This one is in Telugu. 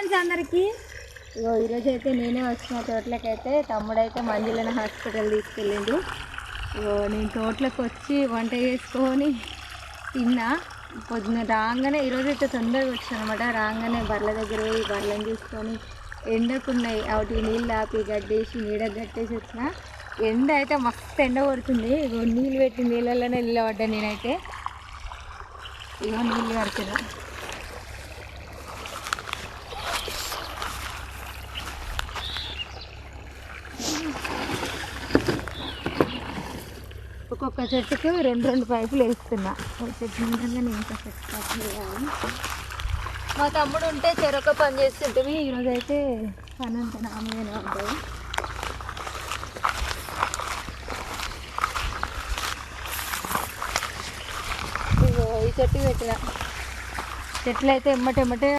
ఫ్రెండ్స్ అందరికీ. ఈరోజు అయితే నేనే వచ్చిన తోటలకైతే. తమ్ముడైతే మంజులను హాస్పిటల్ తీసుకెళ్ళిండు. నేను తోటలోకి వచ్చి వంట చేసుకొని తిన్నా. పొద్దున రాగానే ఈరోజైతే తొందరగా వచ్చాను అనమాట. రాగానే బర్రెల దగ్గర పోయి బర్రెలను చూసుకొని ఎండకున్నాయి వాటికి నీళ్ళు ఆపి గడ్డేసి నీడ కట్టేసి వచ్చిన. ఎండ అయితే మస్తు ఎండ కొడుతుంది. నీళ్ళు పెట్టి నీళ్ళలోనే నిలబడ్డా నేనైతే. నీళ్ళు కడుతున్నా. ఒక్కొక్క చెట్టుకు రెండు పైపులు వేస్తున్నా. ఒక చెట్టు నిండా ఇంకా చెట్టు పైపులు వేయాలి. మా తమ్ముడు ఉంటే చెరొక పని చేస్తుంటే ఈరోజు అయితే పని అంతా నా మీదనే ఉంటుంది. ఈ చెట్టు పెట్టిన చెట్లు అయితే ఎమ్మటెమ్మటే